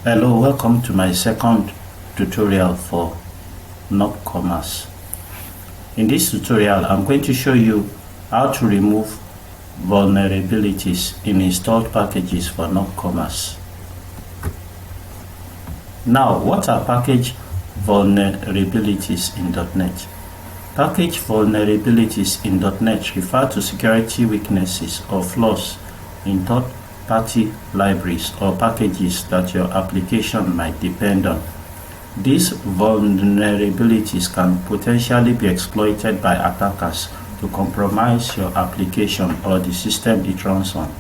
Hello, welcome to my second tutorial for Nopcommerce. In this tutorial, I'm going to show you how to remove vulnerabilities in installed packages for Nopcommerce. Now, what are package vulnerabilities in .NET? Package vulnerabilities in .NET refer to security weaknesses or flaws in third-party libraries or packages that your application might depend on. These vulnerabilities can potentially be exploited by attackers to compromise your application or the system it runs on.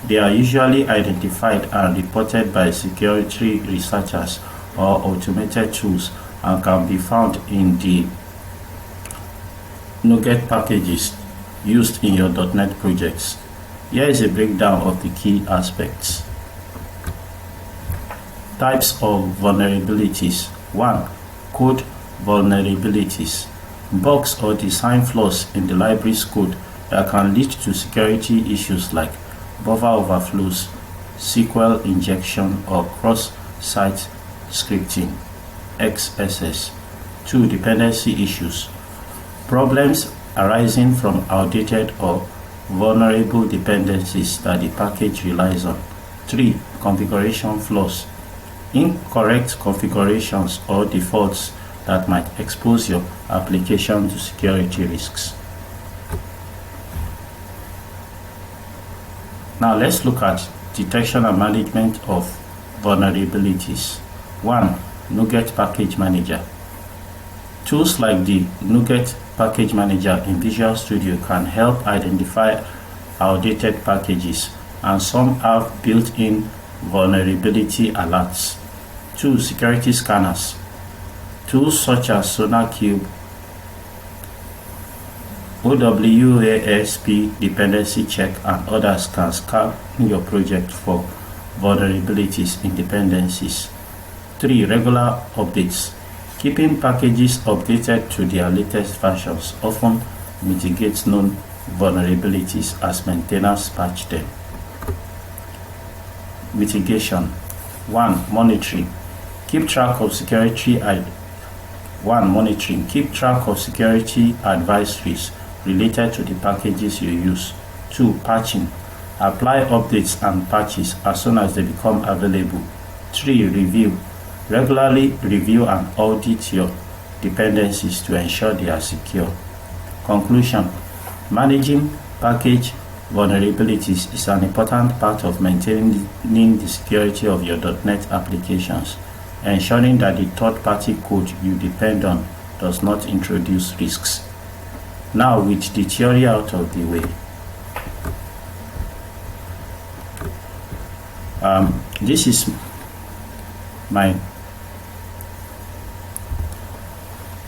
They are usually identified and reported by security researchers or automated tools and can be found in the NuGet packages used in your .NET projects. Here is a breakdown of the key aspects. Types of vulnerabilities. 1. Code vulnerabilities. Bugs or design flaws in the library's code that can lead to security issues like buffer overflows, SQL injection, or cross-site scripting (XSS). 2. Dependency issues. Problems arising from outdated or vulnerable dependencies that the package relies on. 3. Configuration flaws. Incorrect configurations or defaults that might expose your application to security risks. Now let's look at detection and management of vulnerabilities. 1. NuGet Package Manager. Tools like the NuGet Package Manager in Visual Studio can help identify outdated packages, and some have built-in vulnerability alerts. 2. Security scanners. Tools such as SonarQube, OWASP Dependency Check, and others can scan your project for vulnerabilities in dependencies. 3. Regular updates. Keeping packages updated to their latest versions often mitigates known vulnerabilities as maintainers patch them. Mitigation. 1. Monitoring. Keep track of security advisories related to the packages you use. 2. Patching. Apply updates and patches as soon as they become available. 3. Review. Regularly review and audit your dependencies to ensure they are secure. Conclusion. Managing package vulnerabilities is an important part of maintaining the security of your .NET applications, ensuring that the third-party code you depend on does not introduce risks. Now, with the theory out of the way, this is my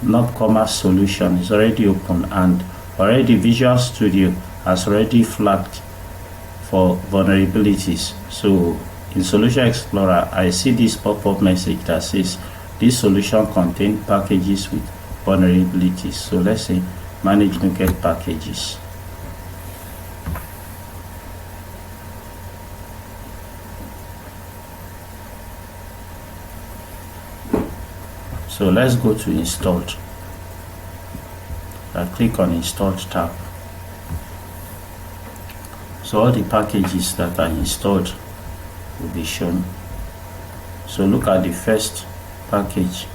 Nopcommerce solution. Is already open, and already Visual Studio has already flagged for vulnerabilities. So in Solution Explorer, I see this pop-up message that says this solution contains packages with vulnerabilities. So let's say manage NuGet packages. So let's go to installed. I click on installed tab. So all the packages that are installed will be shown. So look at the first package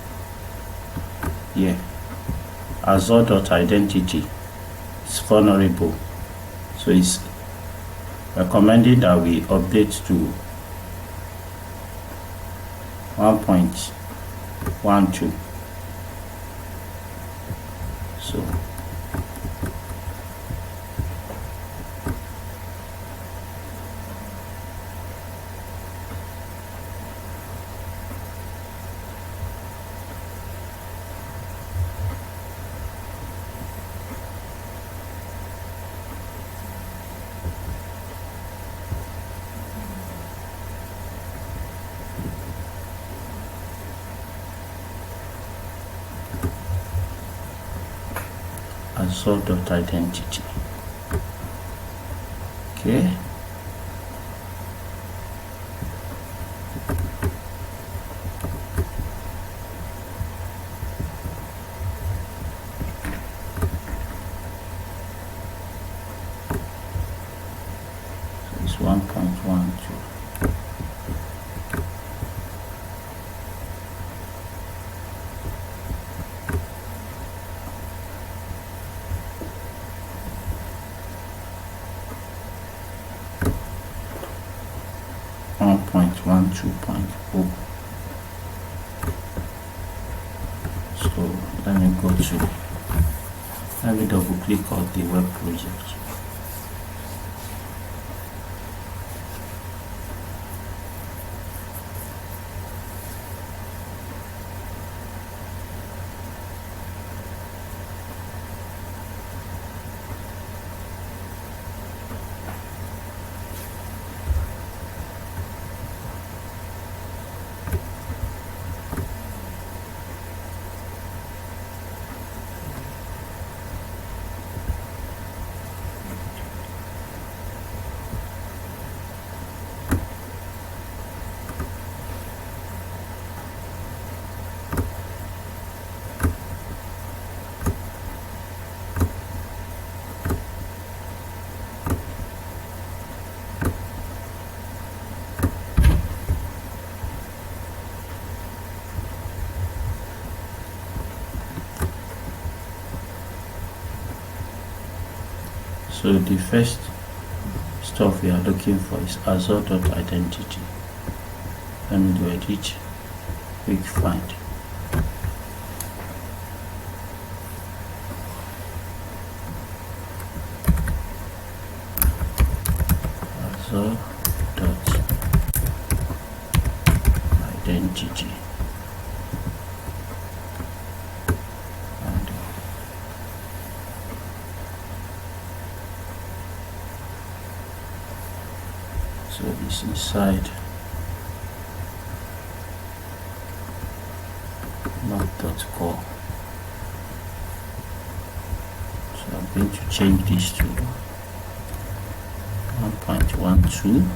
here, Azure.identity. It's vulnerable, so it's recommended that we update to 1.12. So Azure.identity. Okay. 1.12.0. So let me double click on the web project. So the first stuff we are looking for is Azure.identity. Let me do edit, quick find. Azure.identity. So this inside not.core. So I'm going to change this to 1.12.0.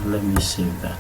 Let me save that.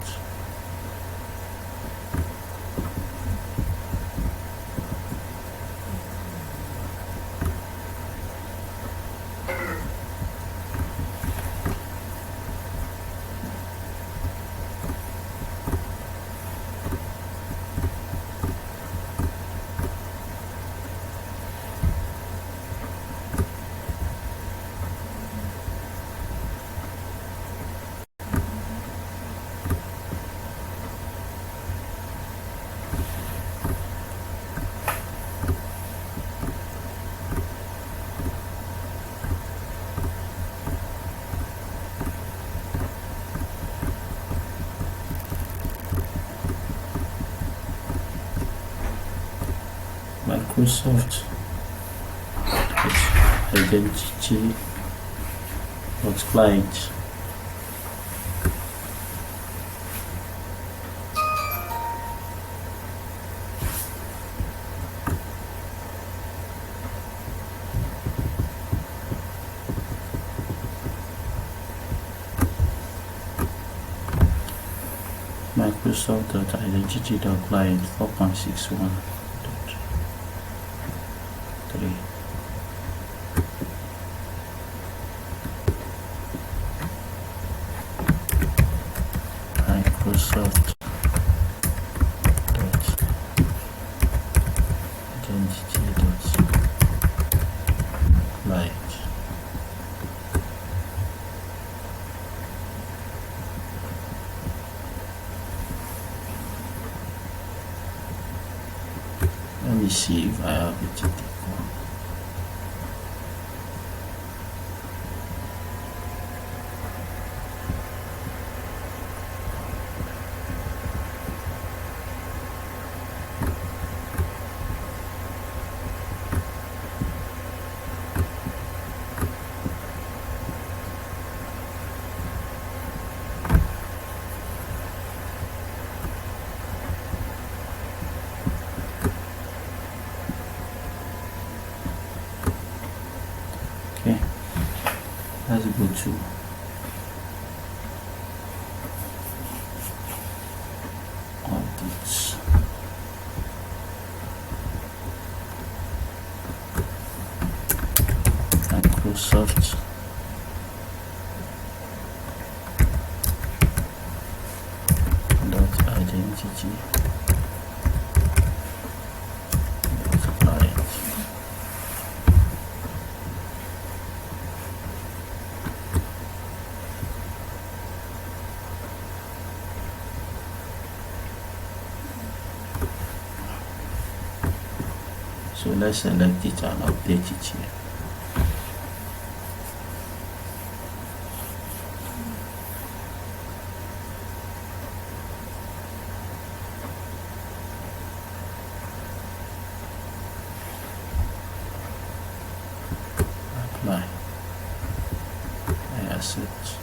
Microsoft identity client. Microsoft.identity.client 4.61.3. Microsoft.identity.client. Let me see if I have it in the form. let's go to updates. Microsoft identity client. So let's select it and update it here. Apply. I accept.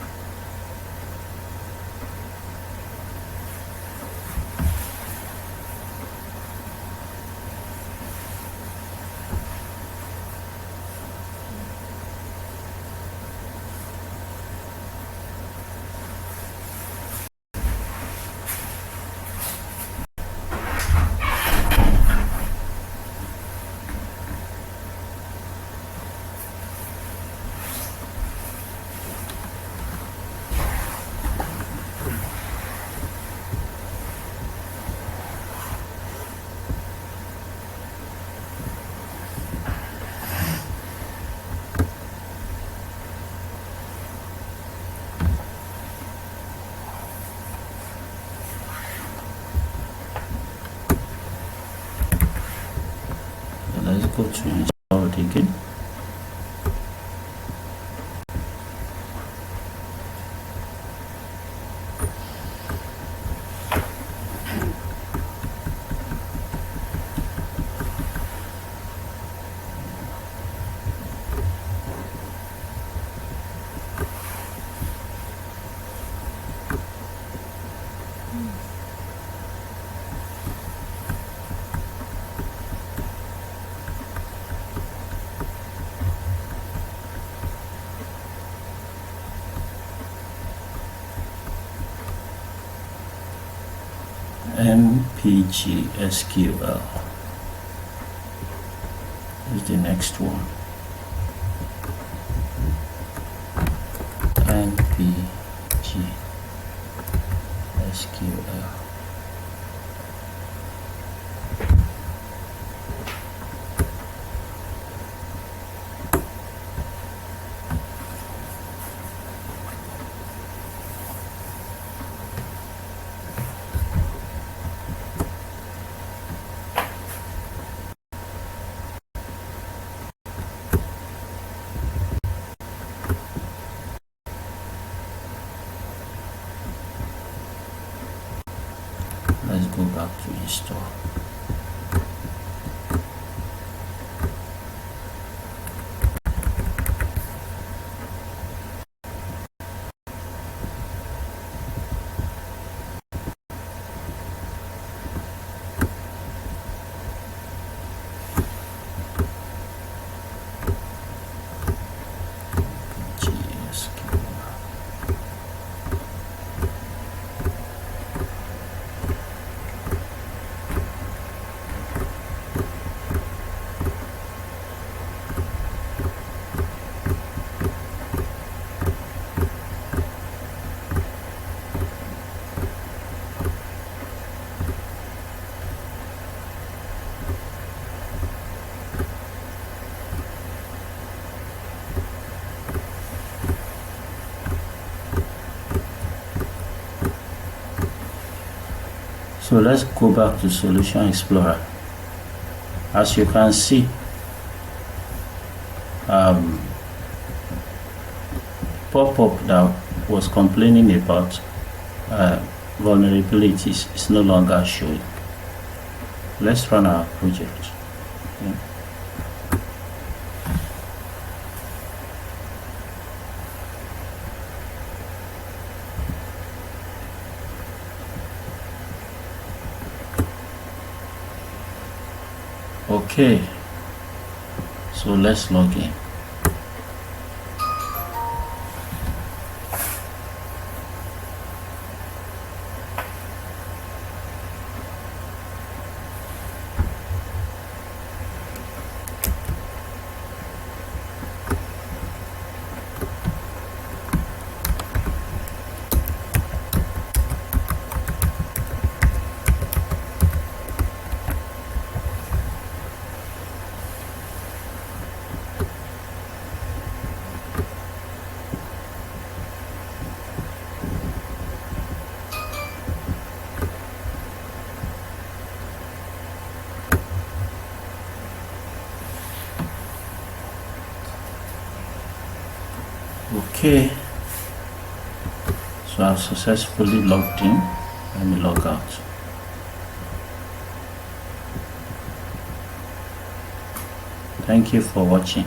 Let's go to install it again. MPG SQL is the next one. MPG SQL. Let's go back to install. So let's go back to Solution Explorer. As you can see, pop-up that was complaining about vulnerabilities is no longer showing. Let's run our project. Okay. Okay, so let's log in. Okay, so I've successfully logged in. Let me log out. Thank you for watching.